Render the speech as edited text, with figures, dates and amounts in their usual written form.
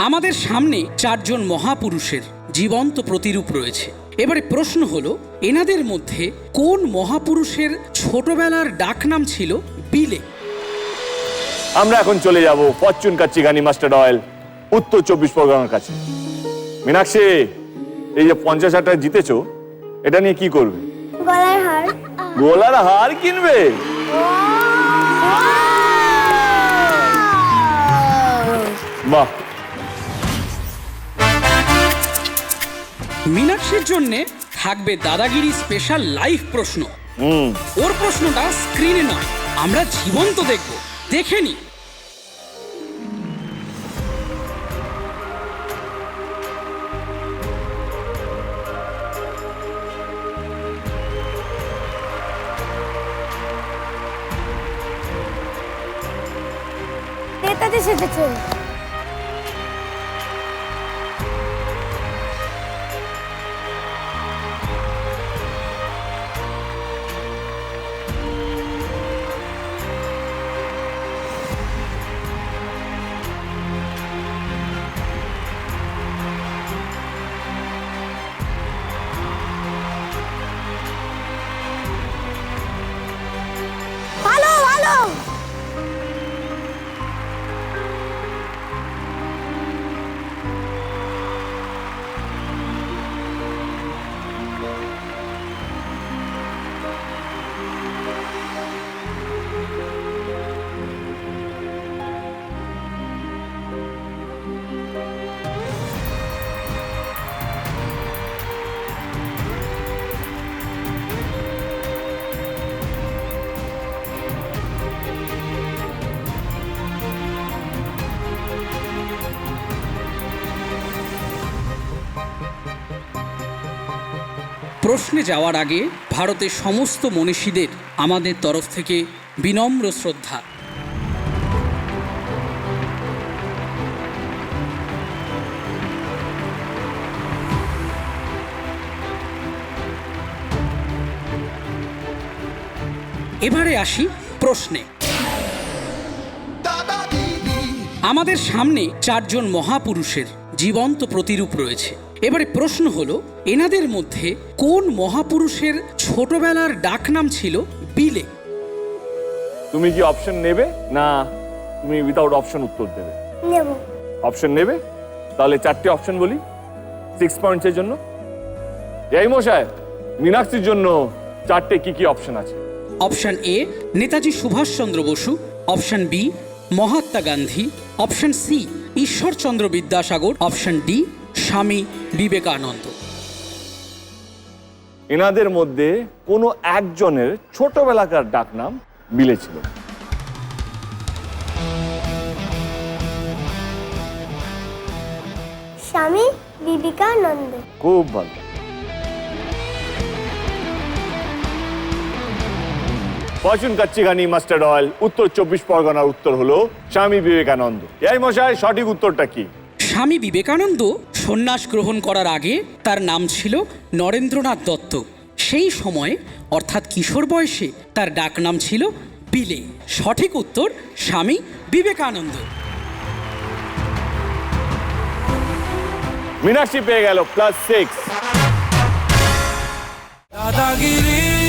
আমাদের সামনে চারজন মহাপুরুষের জীবন্ত প্রতিরূপ রয়েছে। এবারে প্রশ্ন হলো, এনাদের মধ্যে কোন মহাপুরুষের ছোটবেলার ডাকনাম ছিল বিলে? আমরা এখন চলে যাব Fortune kacchi Ghani mustard oil, উত্তর 24 পরগনার কাছে। মীনাক্ষী, এই যে 50,000 টাকা জিতেছো, এটা নিয়ে কি করবে? গলার হার। গলার হার কিনবে? বাহ। মীনাক্ষীর জন্য থাকবে দাদাগিরি স্পেশাল লাইভ প্রশ্ন। ওর প্রশ্নটা স্ক্রিনে নয়, আমরা জীবন্ত দেখব। দেখে নি। নেতাজি সেজেছে। ভালো ভালো। প্রশ্নে যাওয়ার আগে ভারতের সমস্ত মনীষীদের আমাদের তরফ থেকে বিনম্র শ্রদ্ধা। এবারে আসি প্রশ্নে। আমাদের সামনে চারজন মহাপুরুষের জীবন্ত প্রতিরূপ রয়েছে। এবারে প্রশ্ন হলো, এনাদের মধ্যে কোন মহাপুরুষের ছোটবেলার ডাকনাম ছিল বিলে? তুমি কি অপশন নেবে, না তুমি উইদাউট অপশন উত্তর দেবে? নেব। অপশন নেবে? তাহলে 4টে অপশন বলি 6 পয়েন্টসের জন্য। এই মশাই, মীনাক্ষীর জন্য 4টে কি কি অপশন আছে? Option A Netaji Subhash Chandra Bose, option B Mahatma Gandhi, option C Ishwar Chandra Vidyasagar, option D Swami Vivekananda. এনাদের মধ্যে কোনো একজনের ছোটবেলাকার ডাকনাম বিলে ছিল। স্বামী বিবেকানন্দ। খুব ভালো। Fortune kacchi Ghani mustard oil, উত্তর 24 পরগনার উত্তর হলো স্বামী বিবেকানন্দ। এই মশাই, সঠিক উত্তরটা কি? স্বামী বিবেকানন্দ সন্ন্যাস গ্রহণ করার আগে তার নাম ছিল নরেন্দ্রনাথ দত্ত। সেই সময়ে অর্থাৎ কিশোর বয়সে তার ডাকনাম ছিল বিলে। সঠিক উত্তর স্বামী বিবেকানন্দ। মীনাক্ষী পেয়ে গেল +6। দাদাগিরি